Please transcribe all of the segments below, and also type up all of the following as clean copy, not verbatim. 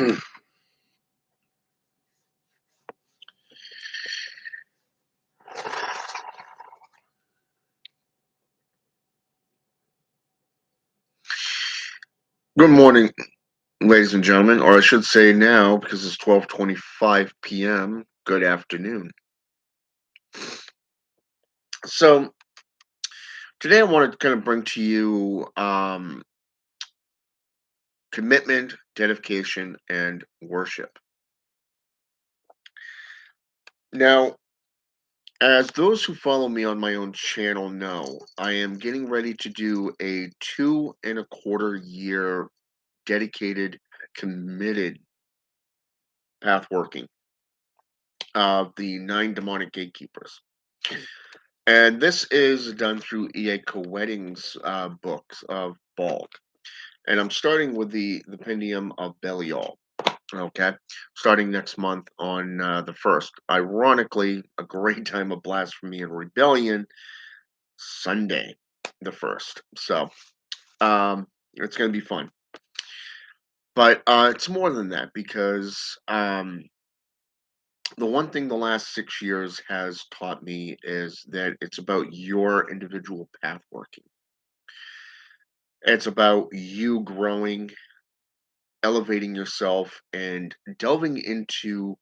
Good morning, ladies and gentlemen, or I should say now, because it's 12:25 p.m., good afternoon. So today I wanted to kind of bring to you commitment, dedication, and worship. Now, as those who follow me on my own channel know, I am getting ready to do a 2.25 year dedicated, committed path working of the 9 demonic gatekeepers. And this is done through E.A. Wedding's books of Bald. And I'm starting with the Pendium of Belial. Okay. Starting next month on the 1st. Ironically, a great time of blasphemy and rebellion, Sunday, the 1st. So it's going to be fun. But it's more than that because the one thing the last 6 years has taught me is that it's about your individual path working. It's about you growing, elevating yourself, and delving into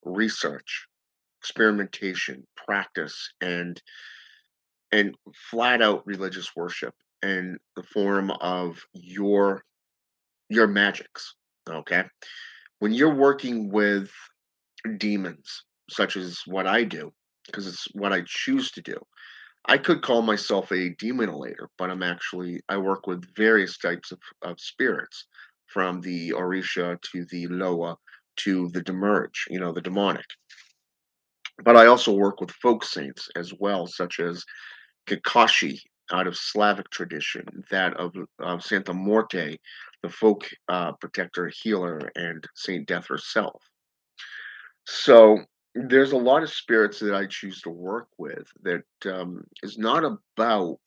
research, experimentation, practice, and flat out religious worship in the form of your magics. Okay. When you're working with demons, such as what I do, because it's what I choose to do. I could call myself a demonolator, but I work with various types of spirits, from the Orisha to the Loa to the Demerge, the demonic. But I also work with folk saints as well, such as Kakashi out of Slavic tradition, that of Santa Morte, the folk protector, healer, and Saint Death herself. So there's a lot of spirits that I choose to work with that is not about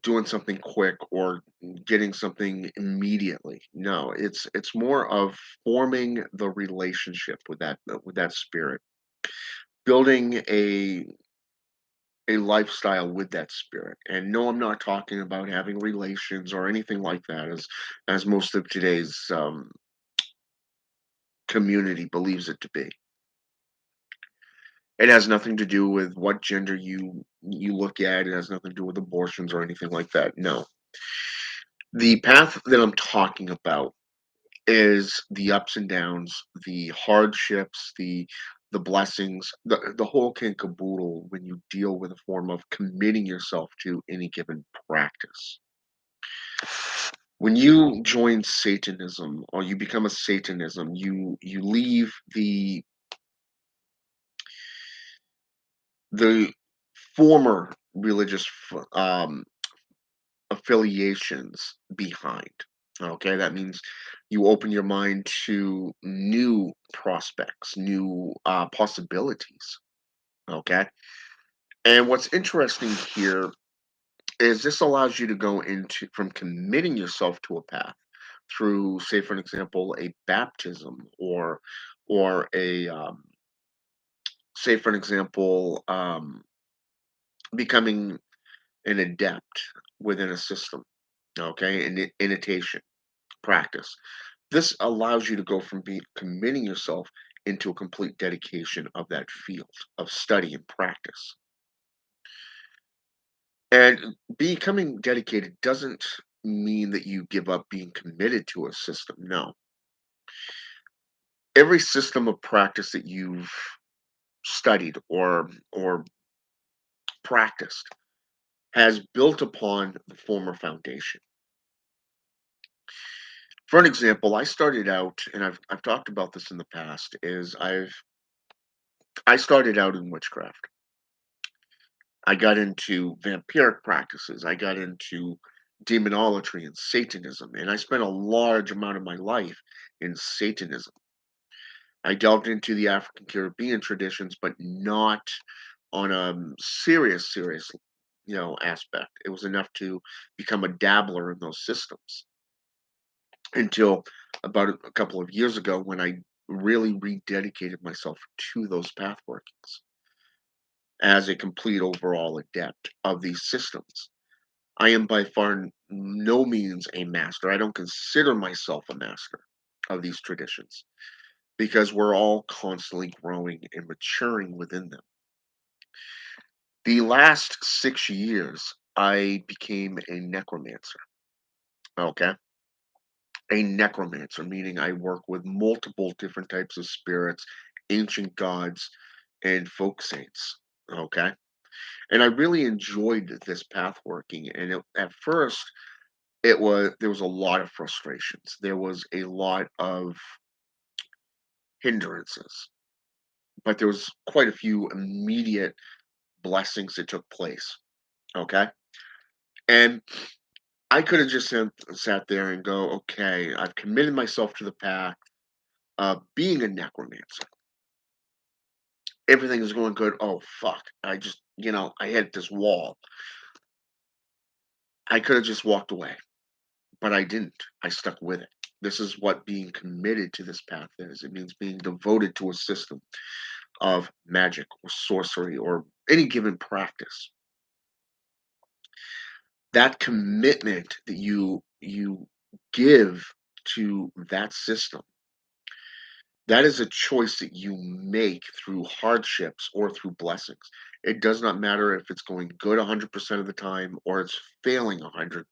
doing something quick or getting something immediately. No, it's more of forming the relationship with that spirit, building a lifestyle with that spirit. And no, I'm not talking about having relations or anything like that, as most of today's community believes it to be. It has nothing to do with what gender you look at. It has nothing to do with abortions or anything like that. No. The path that I'm talking about is the ups and downs, the hardships, the blessings, the whole kit and caboodle when you deal with a form of committing yourself to any given practice. When you join Satanism or you become a Satanism, you leave the former religious affiliations behind. Okay, that means you open your mind to new prospects, new possibilities. Okay, and what's interesting here is this allows you to go into from committing yourself to a path through, say, for an example, a baptism or a say, for an example, becoming an adept within a system. Okay, and imitation practice. This allows you to go from committing yourself into a complete dedication of that field of study and practice. And becoming dedicated doesn't mean that you give up being committed to a system. No. Every system of practice that you've studied or practiced has built upon the former foundation. For an example, I started out, and I've talked about this in the past, is I started out in witchcraft. I got into vampiric practices. I got into demonolatry and Satanism, and I spent a large amount of my life in Satanism. I delved into the African Caribbean traditions, but not on a serious, aspect. It was enough to become a dabbler in those systems until about a couple of years ago when I really rededicated myself to those path workings as a complete overall adept of these systems. I am by far no means a master. I don't consider myself a master of these traditions because we're all constantly growing and maturing within them. The last 6 years, I became a necromancer. Okay. A necromancer, meaning I work with multiple different types of spirits, ancient gods, and folk saints. Okay. And I really enjoyed this path working. And at first, there was a lot of frustrations. There was a lot of hindrances, but there was quite a few immediate blessings that took place. Okay. And I could have just sat there and go, okay, I've committed myself to the path of being a necromancer. Everything is going good. Oh, fuck. I hit this wall. I could have just walked away, but I didn't. I stuck with it. This is what being committed to this path is. It means being devoted to a system of magic or sorcery or any given practice. That commitment that you give to that system, that is a choice that you make through hardships or through blessings. It does not matter if it's going good 100% of the time or it's failing 100%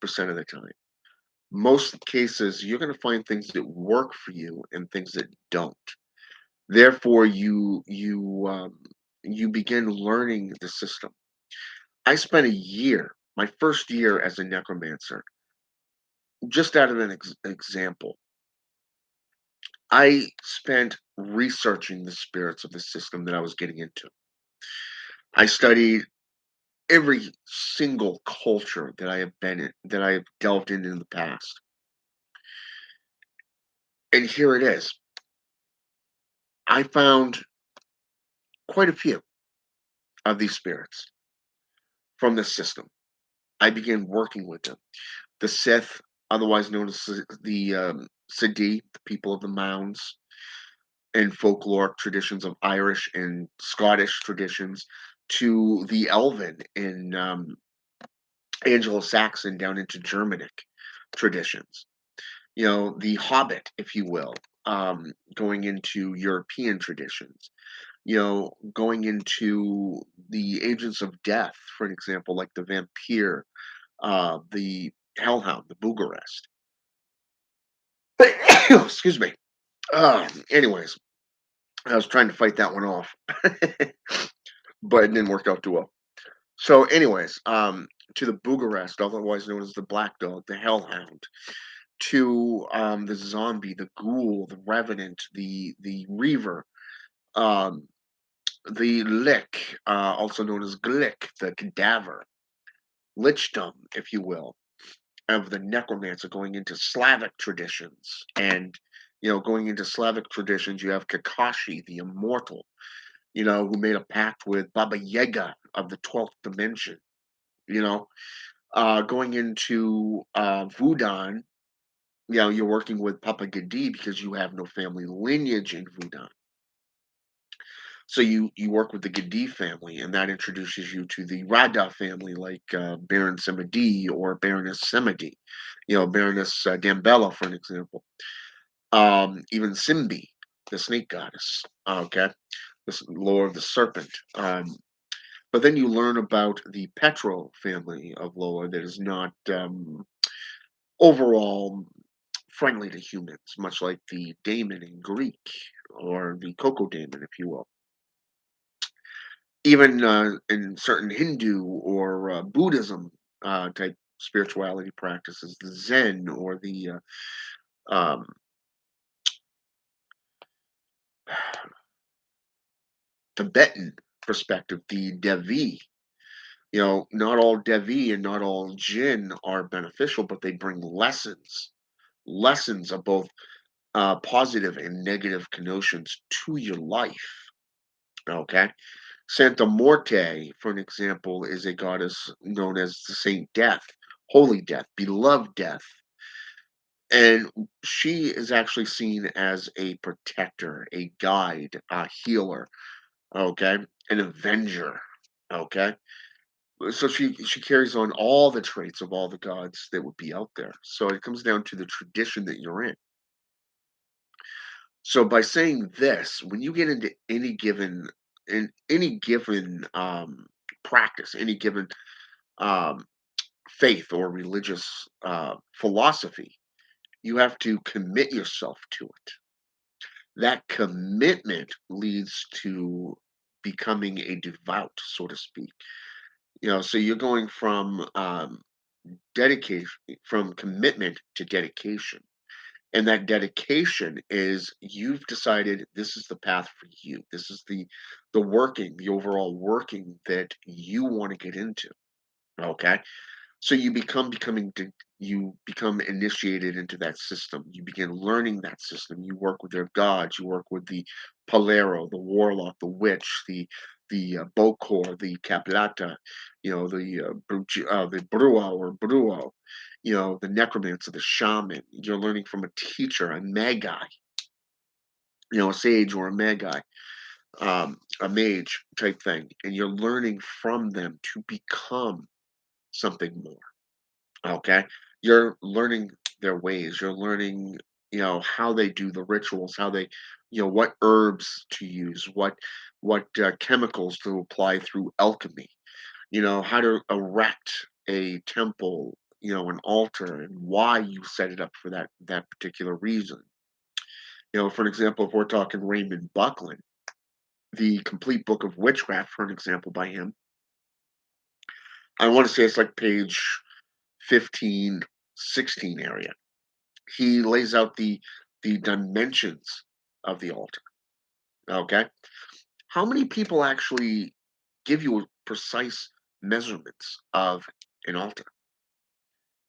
of the time. Most cases, you're going to find things that work for you and things that don't. Therefore, you begin learning the system. I spent a year, my first year as a necromancer, just out of an example. I spent researching the spirits of the system that I was getting into. I studied every single culture that I have been in, that I have delved in the past. And here it is. I found quite a few of these spirits from the system. I began working with them. The Sith, otherwise known as the Sadi, the people of the mounds, and folkloric traditions of Irish and Scottish traditions, to the Elven in Anglo-Saxon down into Germanic traditions. The Hobbit, if you will, going into European traditions. Going into the Agents of Death, for an example, like the Vampire, the Hellhound, the Bugarest. Excuse me. Anyways, I was trying to fight that one off, but it didn't work out too well. So, anyways, to the Bugarest, otherwise known as the Black Dog, the Hellhound, to the Zombie, the Ghoul, the Revenant, the Reaver, um, the Lick, also known as Glick, the Cadaver, Lichdom, if you will, of the Necromancer, going into Slavic traditions. And, going into Slavic traditions, you have Kakashi, the Immortal, who made a pact with Baba Yaga of the 12th dimension, you know. Going into Vudan, you're working with Papa Gadi because you have no family lineage in Vudan. So you work with the Gadi family, and that introduces you to the Rada family, like Baron Samedi or Baroness Semedi, Baroness Dambella, for an example. Even Simbi, the snake goddess. Okay, this lore of the serpent. But then you learn about the Petro family of Loa that is not overall friendly to humans, much like the daemon in Greek or the Coco daemon, if you will. Even in certain Hindu or Buddhism type spirituality practices, the Zen or the um, Tibetan perspective, the Devi. Not all Devi and not all Jinn are beneficial, but they bring lessons of both positive and negative connotations to your life. Okay. Santa Morte, for an example, is a goddess known as the Saint Death, Holy Death, Beloved Death, And she is actually seen as a protector, a guide, a healer, okay, an avenger, okay. So she carries on all the traits of all the gods that would be out there. So it comes down to the tradition that you're in. So by saying this, when you get into any given practice, any given um, faith or religious philosophy, you have to commit yourself to it. That commitment leads to becoming a devout, so to speak. So you're going from dedication, from commitment to dedication. And that dedication is you've decided this is the path for you. This is the overall working that you want to get into. Okay. So you become initiated into that system. You begin learning that system. You work with their gods. You work with the Palero, the warlock, the witch, the Bokor, the Caplata, the Brua or Bruo, the necromancer, the shaman. You're learning from a teacher, a magi, a sage or a magi, a mage type thing, and you're learning from them to become something more. Okay. You're learning their ways. You're learning, how they do the rituals, how they, what herbs to use, what chemicals to apply through alchemy, how to erect a temple, an altar, and why you set it up for that particular reason. For an example, if we're talking Raymond Buckland, the complete book of witchcraft, for an example, by him, I want to say it's like page 15, 16 area. He lays out the dimensions of the altar. Okay. How many people actually give you precise measurements of an altar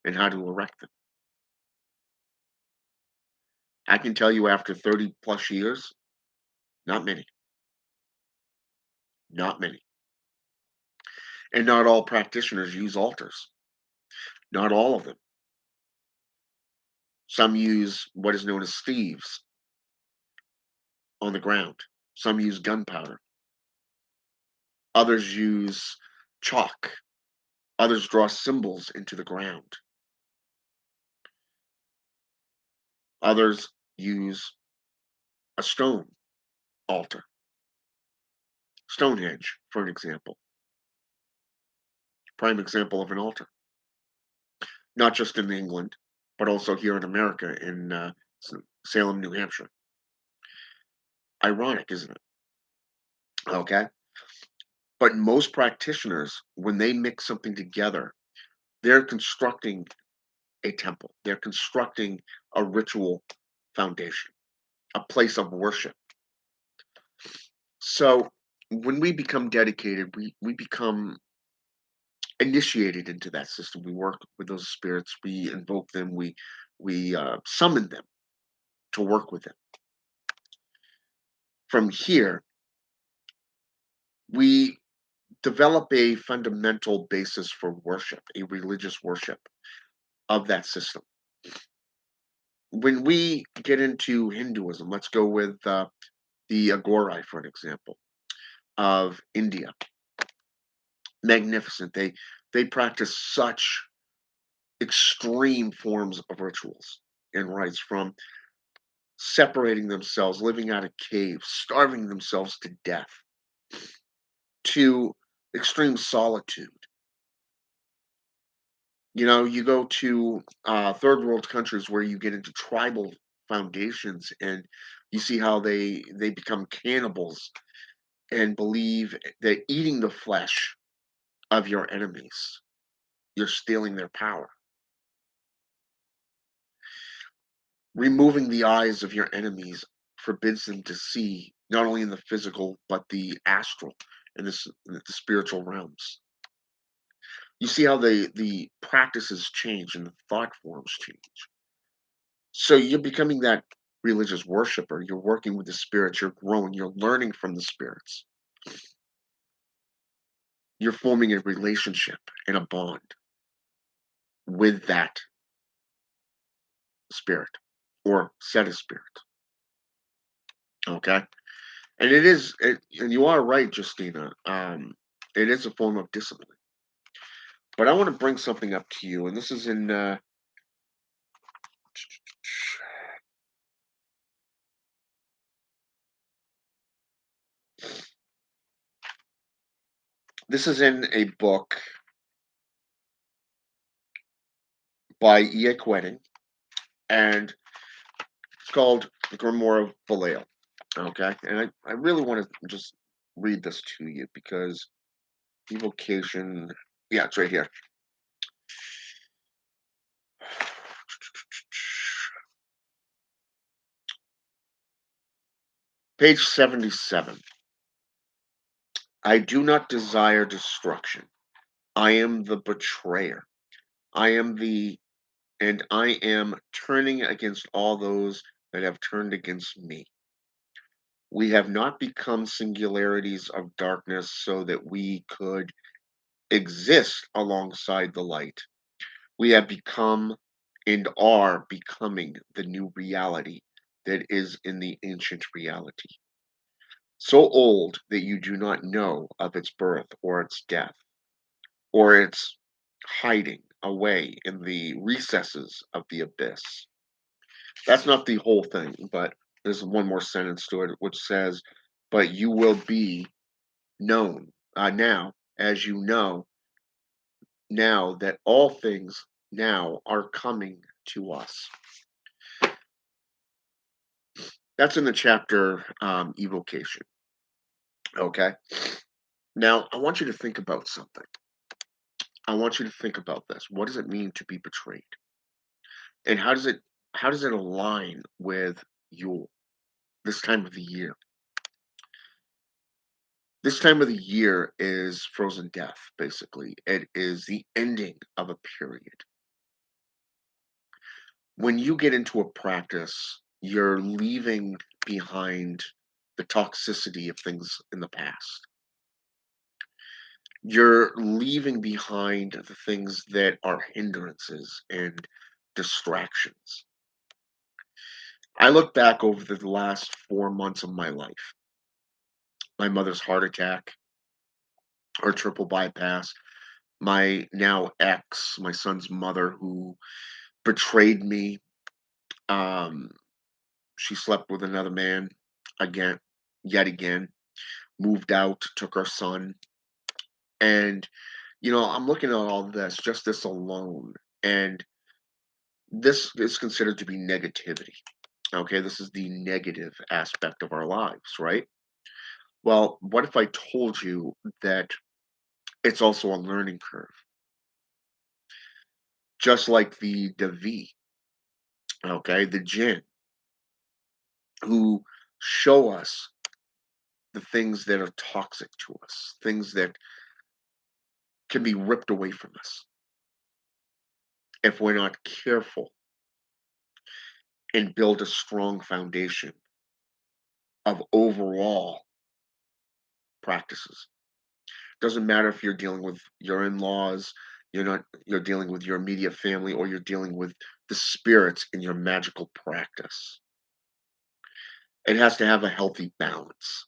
and how to erect them? I can tell you after 30 plus years, not many, not many. And not all practitioners use altars. Not all of them. Some use what is known as thieves on the ground. Some use gunpowder. Others use chalk. Others draw symbols into the ground. Others use a stone altar. Stonehenge, for an example, prime example of an altar, not just in England, but also here in America, in Salem, New Hampshire. Ironic, isn't it? Okay. But most practitioners, when they mix something together, they're constructing a temple, they're constructing a ritual foundation, a place of worship. So when we become dedicated, we become initiated into that system. We work with those spirits. We invoke them. We summon them to work with them. From here, we develop a fundamental basis for worship, a religious worship of that system. When we get into Hinduism, let's go with the Agorai, for an example, of India. Magnificent. They practice such extreme forms of rituals and rites, from separating themselves, living out of caves, starving themselves to death, to extreme solitude. You go to third world countries where you get into tribal foundations, and you see how they become cannibals and believe that eating the flesh of your enemies, you're stealing their power. Removing the eyes of your enemies forbids them to see not only in the physical but the astral and the spiritual realms. You see how the practices change and the thought forms change. So you're becoming that religious worshiper. You're working with the spirits. You're growing. You're learning from the spirits. You're forming a relationship and a bond with that spirit or set of spirit. Okay, and it is, and you are right, Justina. It is a form of discipline. But I want to bring something up to you, and this is in a book by E.A. Quetting, and it's called The Grimoire of Belial. Okay, and I really want to just read this to you because evocation. Yeah, it's right here. Page 77. I do not desire destruction. I am the betrayer. I am the, and I am turning against all those that have turned against me. We have not become singularities of darkness so that we could exist alongside the light. We have become and are becoming the new reality that is in the ancient reality. So old that you do not know of its birth or its death, or its hiding away in the recesses of the abyss. That's not the whole thing, but there's one more sentence to it, which says, but you will be known now, as you know, now that all things now are coming to us. That's in the chapter Evocation. Okay. Now, I want you to think about something. I want you to think about this. What does it mean to be betrayed? And how does it align with you this time of the year? This time of the year is frozen death, basically. It is the ending of a period. When you get into a practice, you're leaving behind the toxicity of things in the past. You're leaving behind the things that are hindrances and distractions. I look back over the last 4 months of my life, my mother's heart attack, her triple bypass, my now ex, my son's mother, who betrayed me. Um, she slept with another man again, yet again, moved out, took our son. And, I'm looking at all this, just this alone. And this is considered to be negativity. Okay, this is the negative aspect of our lives, right? Well, what if I told you that it's also a learning curve, just like the Devi, okay, the jinn, who show us the things that are toxic to us, things that can be ripped away from us if we're not careful and build a strong foundation of overall practices. Doesn't matter if you're dealing with your in-laws, you're dealing with your immediate family, or you're dealing with the spirits in your magical practice. It has to have a healthy balance.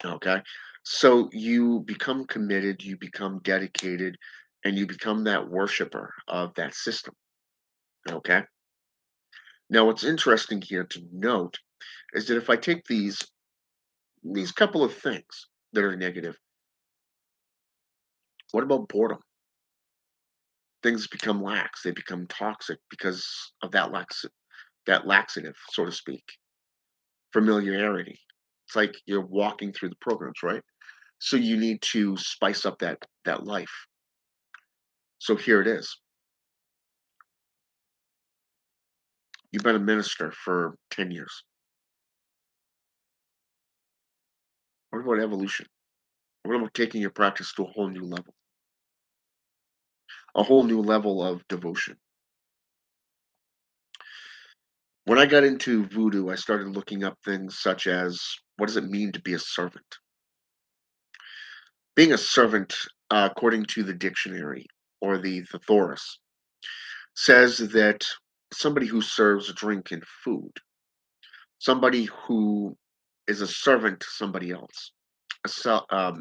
Okay. So you become committed, you become dedicated, and you become that worshiper of that system. Okay. Now, what's interesting here to note is that if I take these couple of things that are negative, what about boredom? Things become lax, they become toxic because of that laxative, so to speak. Familiarity. It's like you're walking through the programs, right? So you need to spice up that life. So here it is. You've been a minister for 10 years. What about evolution? What about taking your practice to a whole new level? A whole new level of devotion. When I got into voodoo, I started looking up things such as what does it mean to be a servant? Being a servant, according to the dictionary or the thesaurus, says that somebody who serves drink and food, somebody who is a servant to somebody else, a,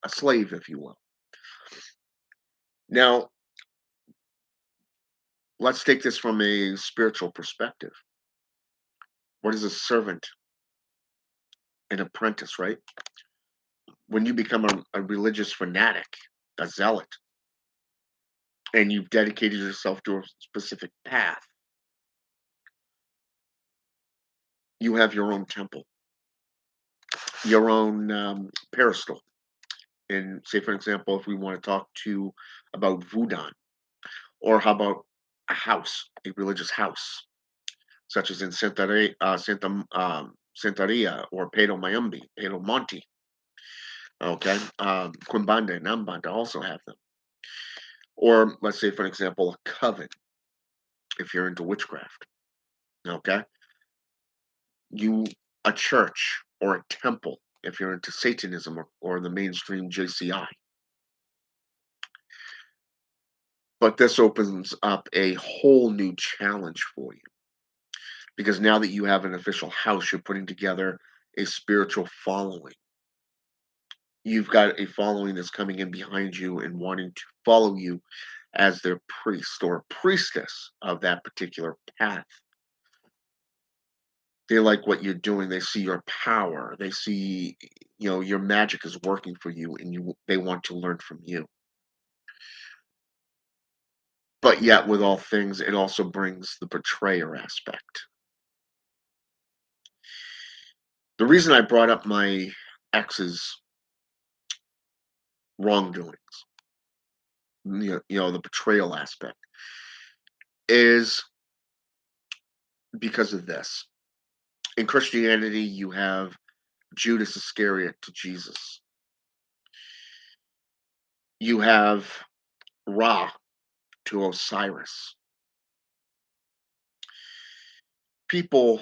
a slave, if you will. Now, let's take this from a spiritual perspective. What is a servant? An apprentice, right? When you become a religious fanatic, a zealot, and you've dedicated yourself to a specific path, you have your own temple, your own pedestal. And say, for example, if we want to talk to about Voodoo, or how about a house, a religious house, such as in Santaria or Pedro Mayumbi, Pedro Monte, okay? Quimbanda and Ambanda also have them. Or let's say, for example, a coven, if you're into witchcraft, okay? You a church or a temple if you're into Satanism or the mainstream JCI. But this opens up a whole new challenge for you because now that you have an official house, you're putting together a spiritual following. You've got a following that's coming in behind you and wanting to follow you as their priest or priestess of that particular path. They like what you're doing. They see your power. They see, your magic is working for you, and they want to learn from you. But yet, with all things, it also brings the betrayer aspect. The reason I brought up my ex's wrongdoings, the betrayal aspect, is because of this. In Christianity, you have Judas Iscariot to Jesus. You have Ra to Osiris. People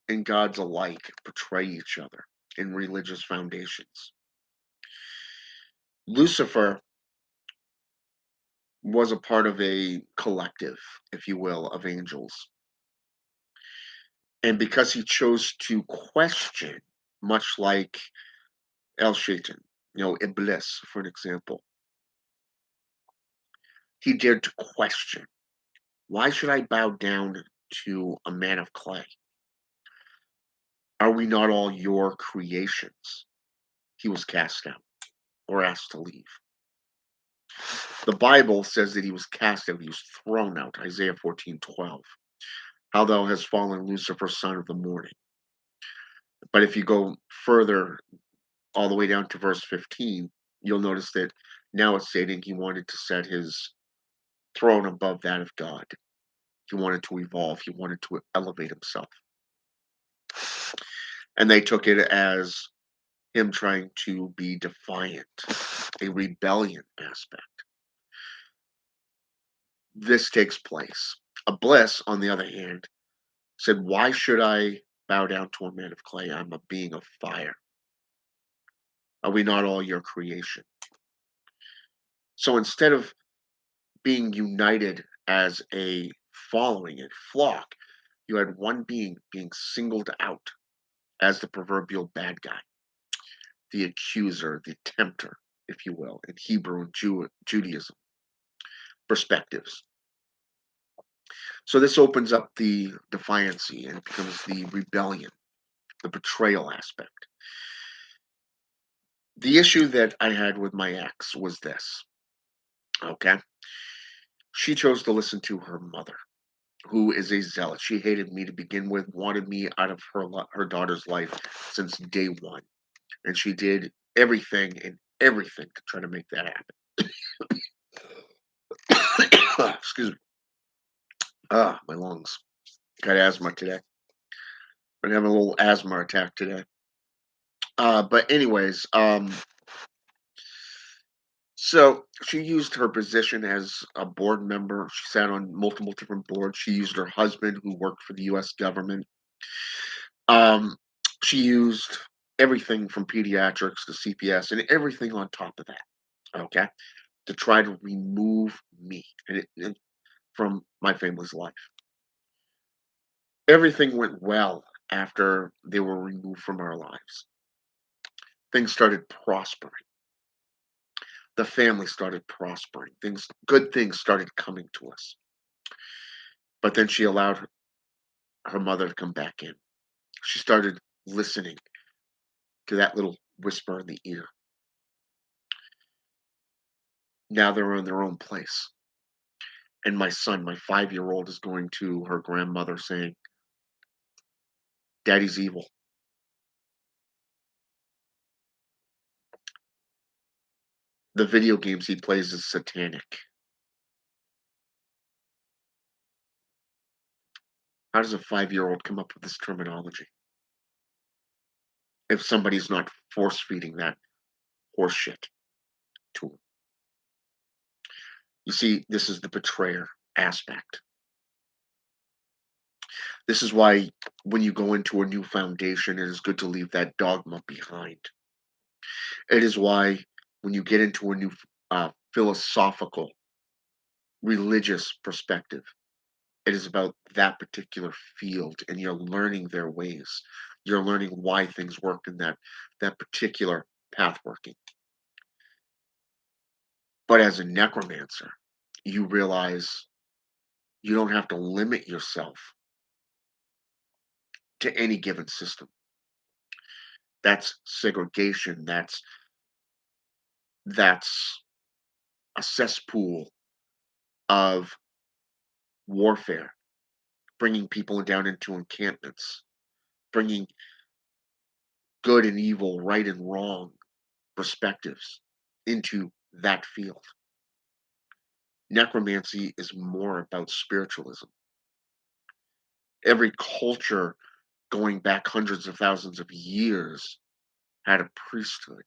and gods alike betray each other in religious foundations. Lucifer was a part of a collective, if you will, of angels. And because he chose to question, much like El Shaitan, Iblis, for an example, he dared to question, why should I bow down to a man of clay? Are we not all your creations? He was cast out or asked to leave. The Bible says that he was cast out, he was thrown out, Isaiah 14:12. How thou hast fallen, Lucifer, son of the morning. But if you go further, all the way down to verse 15, you'll notice that now it's stating he wanted to set his throne above that of God. He wanted to evolve, he wanted to elevate himself. And they took it as him trying to be defiant, a rebellion aspect. This takes place. A Bliss, on the other hand, said, why should I bow down to a man of clay? I'm a being of fire. Are we not all your creation? So instead of being united as a following, a flock, you had one being singled out as the proverbial bad guy, the accuser, the tempter, if you will, in Hebrew and Judaism perspectives. So this opens up the defiancy and it becomes the rebellion, the betrayal aspect. The issue that I had with my ex was this, okay? She chose to listen to her mother, who is a zealot. She hated me to begin with, wanted me out of her daughter's life since day one, and she did everything and everything to try to make that happen. Excuse me. My lungs. Got asthma today. Been having a little asthma attack today. But anyways, so she used her position as a board member. She sat on multiple different boards. She used her husband, who worked for the U.S. government. Um, she used everything from pediatrics to CPS and everything on top of that. Okay, to try to remove me from my family's life. Everything went well after they were removed from our lives. Things started prospering. The family started prospering. Good things started coming to us. But then she allowed her mother to come back in. She started listening to that little whisper in the ear. Now they're in their own place. And my son, my 5-year old, is going to her grandmother saying, Daddy's evil. The video games he plays is satanic. How does a 5-year old come up with this terminology if somebody's not force feeding that horseshit to him? You see, this is the betrayer aspect. This is why when you go into a new foundation, it is good to leave that dogma behind. It is why when you get into a new philosophical, religious perspective, it is about that particular field, and you're learning their ways. You're learning why things work in that particular path working. But as a necromancer, you realize you don't have to limit yourself to any given system. That's segregation. That's a cesspool of warfare, bringing people down into encampments, bringing good and evil, right and wrong perspectives into that field. Necromancy is more about spiritualism. Every culture going back hundreds of thousands of years had a priesthood.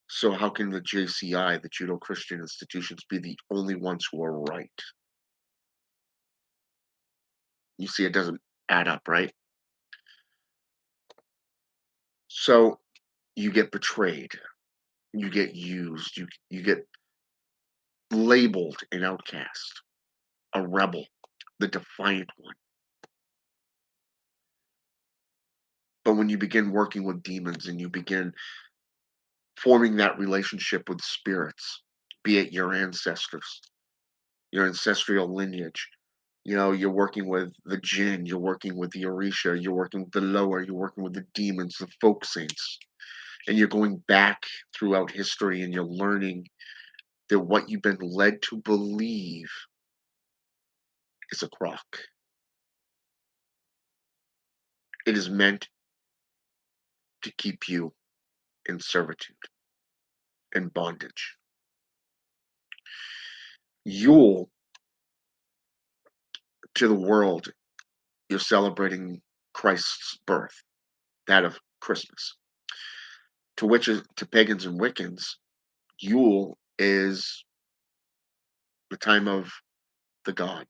So how can the JCI, the Judo-Christian institutions, be the only ones who are right? You see, it doesn't add up, right? So you get betrayed, you get used, you get labeled an outcast, a rebel, the defiant one. But when you begin working with demons and you begin forming that relationship with spirits, be it your ancestors, your ancestral lineage, you're working with the jinn, you're working with the Orisha, you're working with the lower, you're working with the demons, the folk saints, and you're going back throughout history and you're learning that what you've been led to believe is a crock. It is meant to keep you in servitude and bondage. Yule, to the world, you're celebrating Christ's birth, that of Christmas. To pagans and Wiccans, Yule is the time of the god,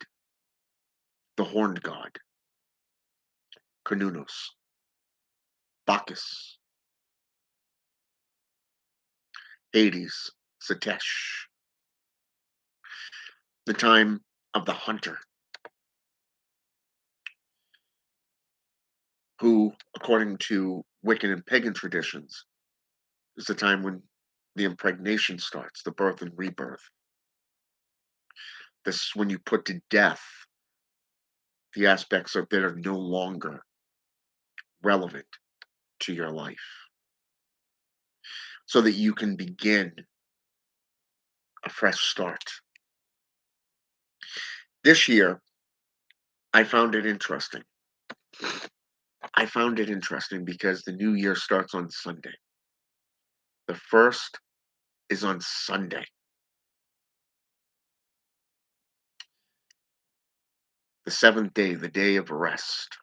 the horned god, Cernunnos, Bacchus, Hades, Sutekh, the time of the hunter, who, according to Wiccan and pagan traditions, is the time when the impregnation starts, the birth and rebirth. This is when you put to death the aspects that are no longer relevant to your life, so that you can begin a fresh start. This year, I found it interesting. I found it interesting because the new year starts on Sunday. The first is on Sunday. The seventh day, the day of rest.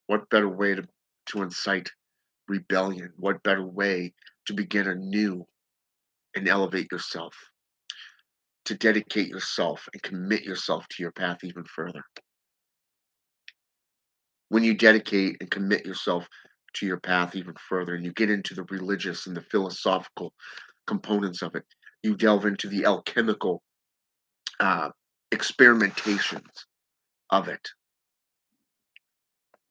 What better way to incite rebellion? What better way to begin anew and elevate yourself, to dedicate yourself and commit yourself to your path even further? When you dedicate and commit yourself to your path even further, and you get into the religious and the philosophical components of it, you delve into the alchemical uh, experimentations of it.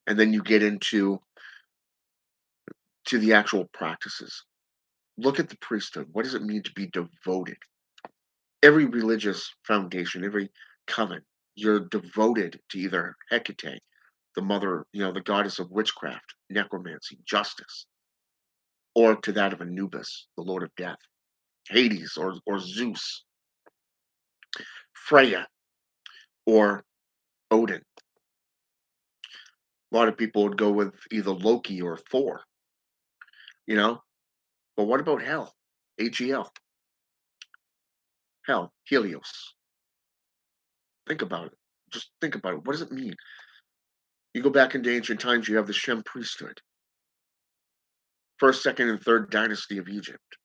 And then you get into the actual practices. Look at the priesthood. What does it mean to be devoted? Every religious foundation, every coven, you're devoted to either Hecate, the mother, the goddess of witchcraft, necromancy, justice, or to that of Anubis, the lord of death, Hades or Zeus, Freya or Odin. A lot of people would go with either Loki or Thor, you know? But what about hell? Hel, hell, Helios. Think about it. Just think about it. What does it mean? You go back into ancient times, you have the Shem priesthood, first, second, and third dynasty of Egypt.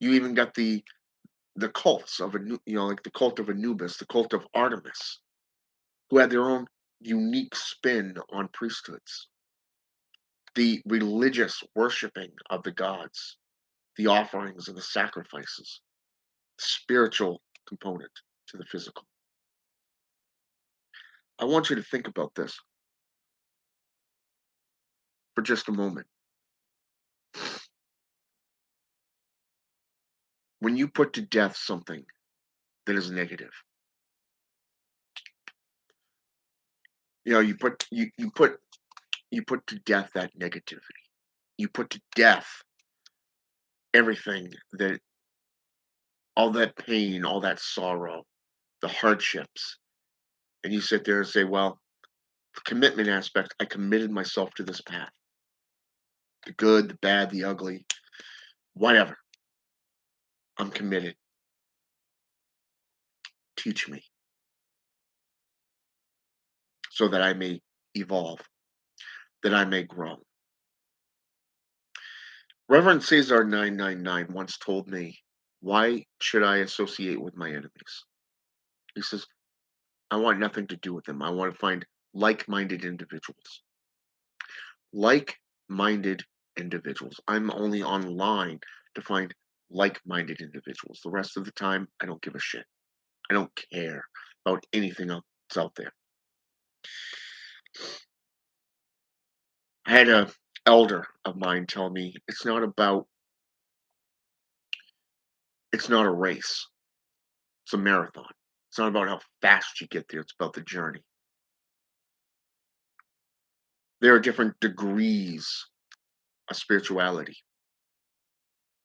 You even got the cults of like the cult of Anubis, the cult of Artemis, who had their own unique spin on priesthoods. The religious worshiping of the gods, the offerings and the sacrifices, the spiritual component to the physical. I want you to think about this for just a moment. When you put to death something that is negative, you put to death that negativity. You put to death everything that all that pain, all that sorrow, the hardships, and you sit there and say, well, the commitment aspect, I committed myself to this path. The good, the bad, the ugly, whatever. I'm committed. Teach me so that I may evolve, that I may grow. Reverend Cesar 999 once told me, why should I associate with my enemies? He says, I want nothing to do with them. I want to find like-minded individuals. Like-minded individuals. I'm only online to find like-minded individuals. The rest of the time, I don't give a shit. I don't care about anything else out there. I had a elder of mine tell me it's not a race. It's a marathon. It's not about how fast you get there. It's about the journey. There are different degrees of spirituality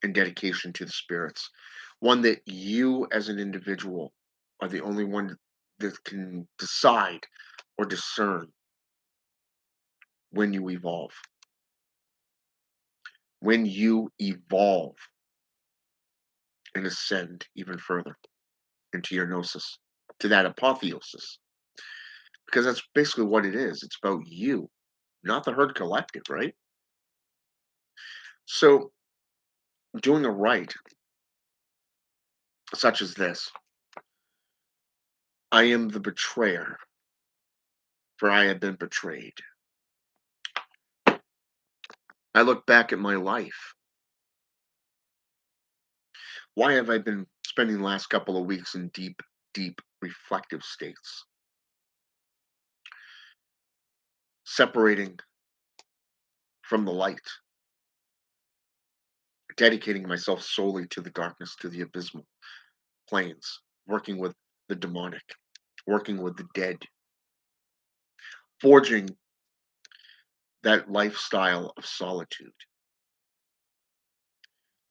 and dedication to the spirits. One that you as an individual are the only one that can decide or discern when you evolve. When you evolve and ascend even further into your gnosis, to that apotheosis. Because that's basically what it is. It's about you, not the herd collective, right? So, doing a rite such as this, I am the betrayer, for I have been betrayed. I look back at my life. Why have I been spending the last couple of weeks in deep, deep reflective states? Separating from the light, dedicating myself solely to the darkness, to the abysmal planes, working with the demonic, working with the dead, forging that lifestyle of solitude,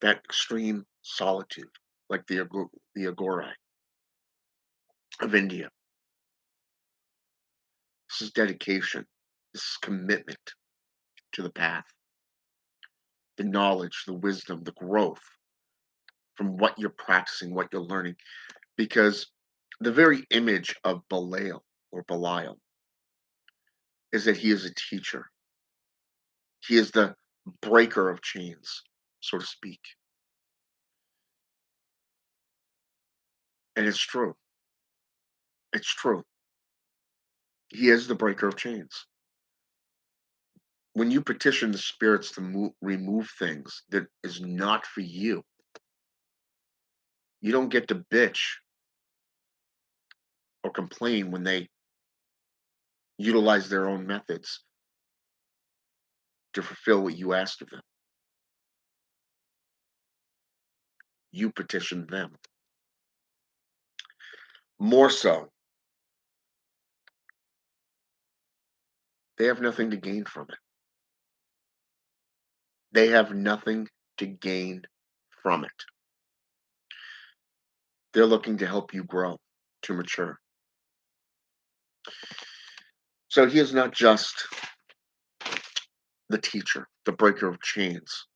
that extreme solitude, like the Agori of India. This is dedication. This is commitment to the path, the knowledge, the wisdom, the growth from what you're practicing, what you're learning. Because the very image of Belial or Belial is that he is a teacher. He is the breaker of chains, so to speak. And it's true. It's true. He is the breaker of chains. When you petition the spirits to remove things that is not for you, you don't get to bitch or complain when they utilize their own methods to fulfill what you asked of them. You petitioned them. More so, they have nothing to gain from it. They have nothing to gain from it. They're looking to help you grow, to mature. So he is not just the teacher, the breaker of chains.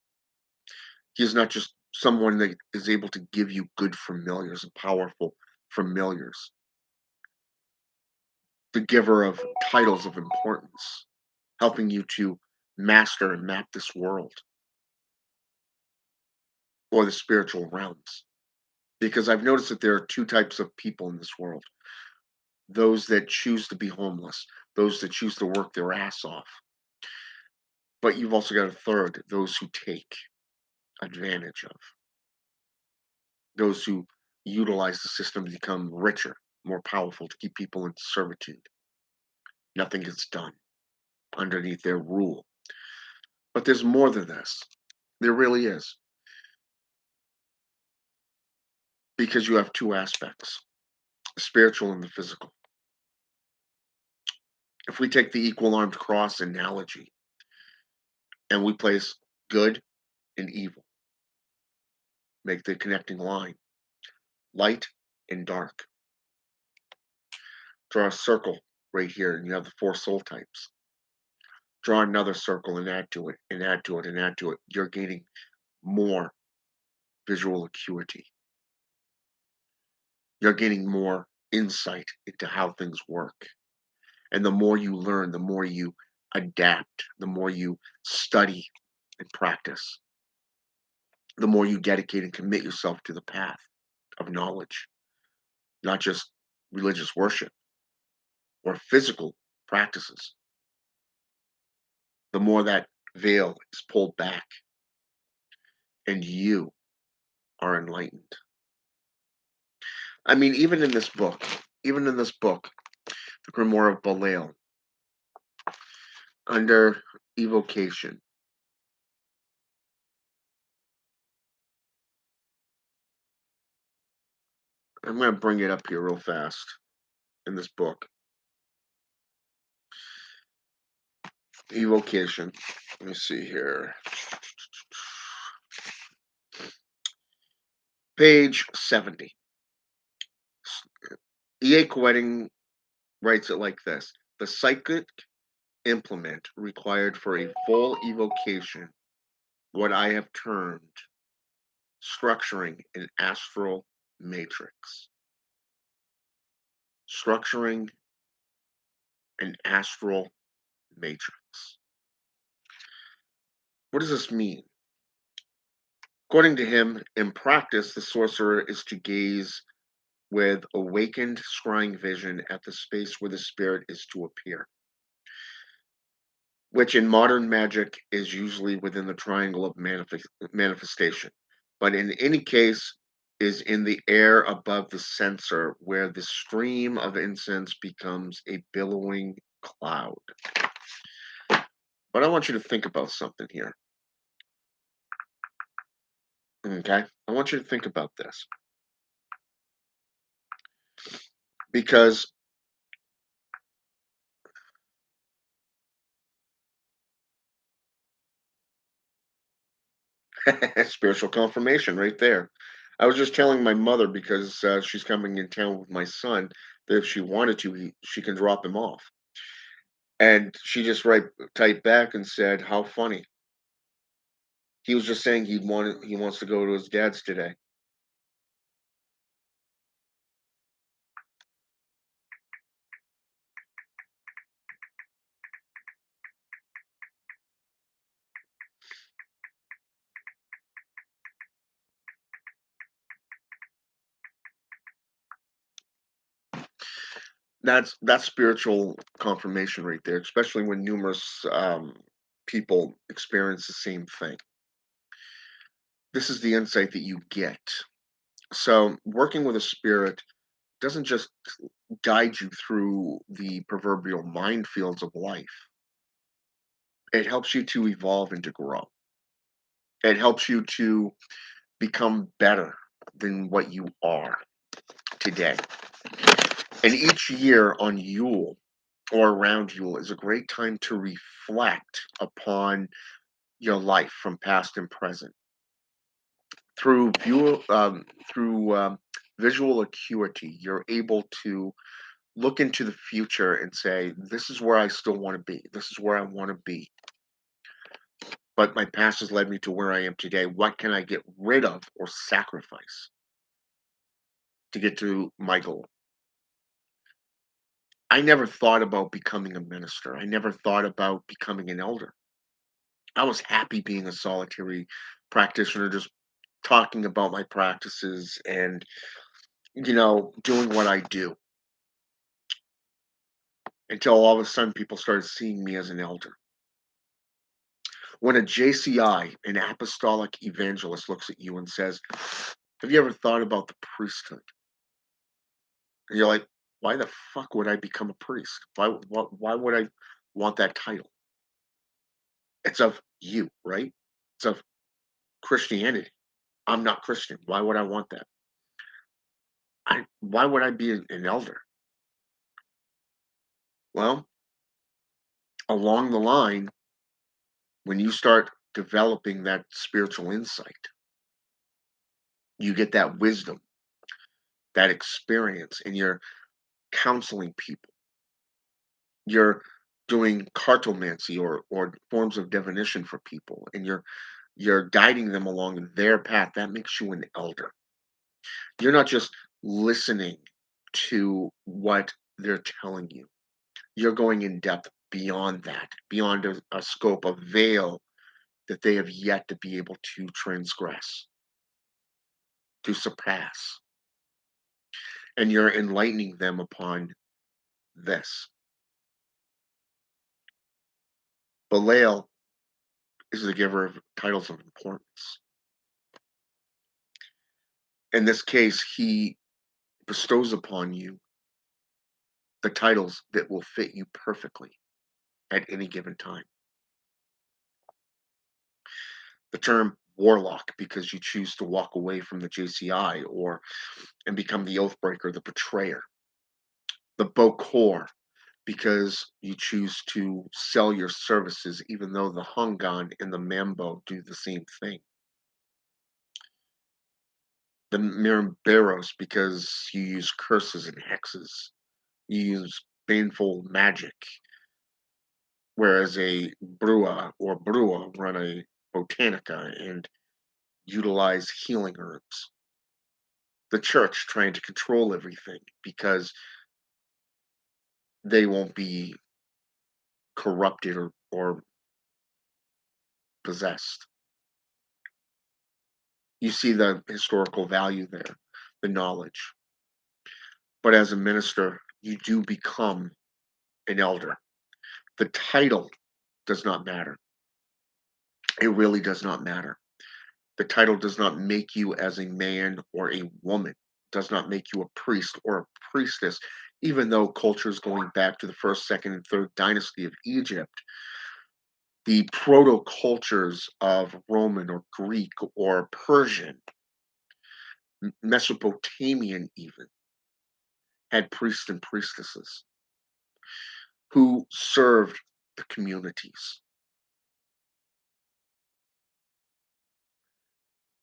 He is not just someone that is able to give you good familiars and powerful familiars, the giver of titles of importance, helping you to master and map this world or the spiritual realms. Because I've noticed that there are two types of people in this world: those that choose to be homeless, those that choose to work their ass off. But you've also got a third, those who take advantage of, those who utilize the system to become richer, more powerful, to keep people in servitude. Nothing gets done underneath their rule. But there's more than this. There really is. Because you have two aspects, the spiritual and the physical. If we take the equal armed cross analogy and we place good and evil, make the connecting line, light and dark, draw a circle right here, and you have the four soul types. Draw another circle and add to it, and add to it, and add to it. You're gaining more visual acuity. You're gaining more insight into how things work. And the more you learn, the more you adapt, the more you study and practice, the more you dedicate and commit yourself to the path of knowledge, not just religious worship or physical practices. The more that veil is pulled back and you are enlightened. I mean, even in this book, The Grimoire of Belial, under evocation, I'm going to bring it up here real fast in this book. Evocation. Let me see here. Page 70. E.A. Quetting writes it like this: the psychic implement required for a full evocation, what I have termed structuring an astral matrix. Structuring an astral matrix. What does this mean? According to him, in practice, the sorcerer is to gaze with awakened scrying vision at the space where the spirit is to appear, which in modern magic is usually within the triangle of manifestation, but in any case is in the air above the censer where the stream of incense becomes a billowing cloud. But I want you to think about something here. Okay? I want you to think about this. Because spiritual confirmation right there. I was just telling my mother, because she's coming in town with my son, that if she wanted to, she can drop him off. And she just typed back and said, "How funny." He was just saying he wants to go to his dad's today. That's spiritual confirmation right there, especially when numerous people experience the same thing. This is the insight that you get. So working with a spirit doesn't just guide you through the proverbial minefields of life. It helps you to evolve and to grow. It helps you to become better than what you are today. And each year on Yule or around Yule is a great time to reflect upon your life from past and present through through visual acuity. You're able to look into the future and say, "This is where I still want to be. This is where I want to be. But my past has led me to where I am today. What can I get rid of or sacrifice to get to my goal?" I never thought about becoming a minister. I never thought about becoming an elder. I was happy being a solitary practitioner, just talking about my practices and, doing what I do until all of a sudden people started seeing me as an elder. When a JCI, an apostolic evangelist, looks at you and says, "Have you ever thought about the priesthood?" And you're like, "Why the fuck would I become a priest? Why would I want that title?" It's of you, right? It's of Christianity. I'm not Christian. Why would I want that? Why would I be an elder? Well, along the line, when you start developing that spiritual insight, you get that wisdom, that experience, and you're counseling people. You're doing cartomancy or forms of divination for people, and you're guiding them along their path. That makes you an elder. You're not just listening to what they're telling you. You're going in depth beyond that, beyond a scope, a veil that they have yet to be able to transgress, to surpass. And you're enlightening them upon this. Belial is the giver of titles of importance. In this case, he bestows upon you the titles that will fit you perfectly at any given time. The term warlock, because you choose to walk away from the JCI or and become the oathbreaker, the betrayer. The Bokor, because you choose to sell your services, even though the Hungan and the Mambo do the same thing. The Miramberos, because you use curses and hexes. You use baneful magic, whereas a Brua or Brua run a botanica and utilize healing herbs. The church trying to control everything because they won't be corrupted or possessed. You see the historical value there, the knowledge. But as a minister, you do become an elder. The title does not matter. It really does not matter. The title does not make you as a man or a woman, does not make you a priest or a priestess, even though cultures going back to the first, second, and third dynasty of Egypt, the proto cultures of Roman or Greek or Persian, Mesopotamian even, had priests and priestesses who served the communities.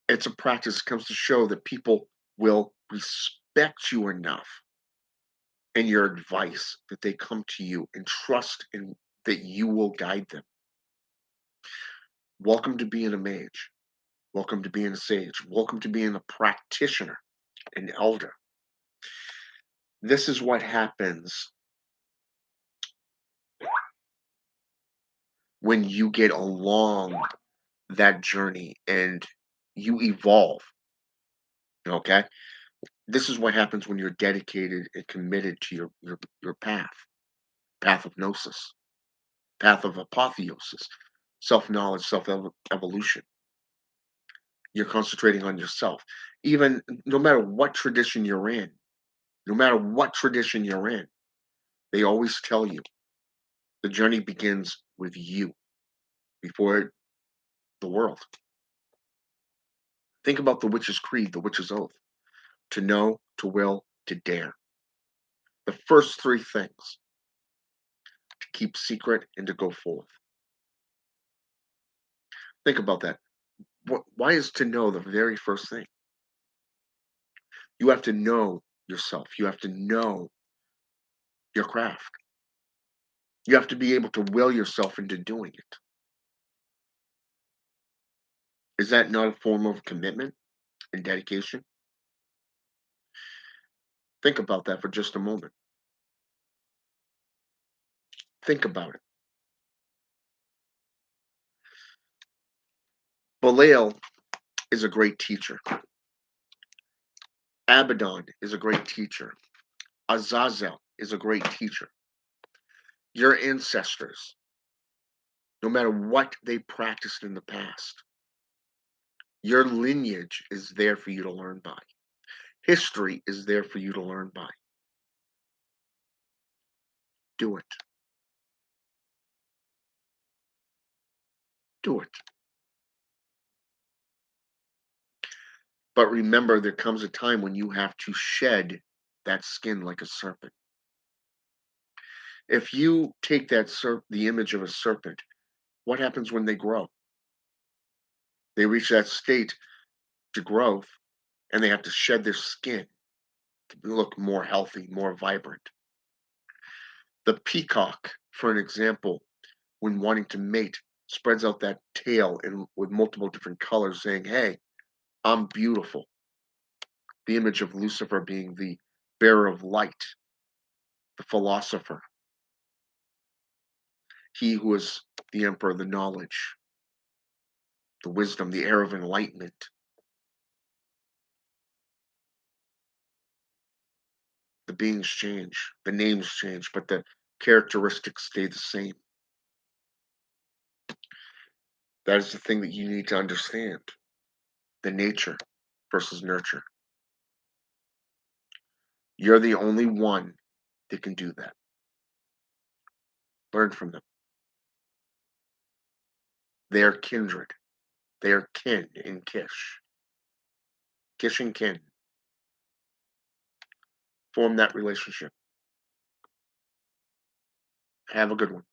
It's a practice that comes to show that people will respect you enough and your advice that they come to you and trust in that you will guide them. Welcome to being a mage. Welcome to being a sage. Welcome to being a practitioner, an elder. This is what happens when you get along that journey and you evolve. Okay. This is what happens when you're dedicated and committed to your path of gnosis, path of apotheosis, self-knowledge, self-evolution. You're concentrating on yourself. Even no matter what tradition you're in, No matter what tradition you're in, they always tell you the journey begins with you before the world. Think about the witch's creed, the witch's oath: to know, to will, to dare. The first three things: to keep secret and to go forth. Think about that. Why is to know the very first thing? You have to know yourself. You have to know your craft. You have to be able to will yourself into doing it. Is that not a form of commitment and dedication? Think about that for just a moment. Think about it. Belial is a great teacher. Abaddon is a great teacher. Azazel is a great teacher. Your ancestors, no matter what they practiced in the past, your lineage is there for you to learn by. History is there for you to learn by. Do it. Do it. But remember, there comes a time when you have to shed that skin like a serpent. If you take the image of a serpent, what happens when they grow? They reach that state to growth, and they have to shed their skin to look more healthy, more vibrant. The peacock, for an example, when wanting to mate, spreads out that tail with multiple different colors, saying, "Hey, I'm beautiful." The image of Lucifer being the bearer of light, the philosopher, he who is the emperor of the knowledge, the wisdom, the air of enlightenment. The beings change, the names change, but the characteristics stay the same. That is the thing that you need to understand: the nature versus nurture. You're the only one that can do that. Learn from them. They are kindred. They are kin in Kish. Kish and kin. Form that relationship. Have a good one.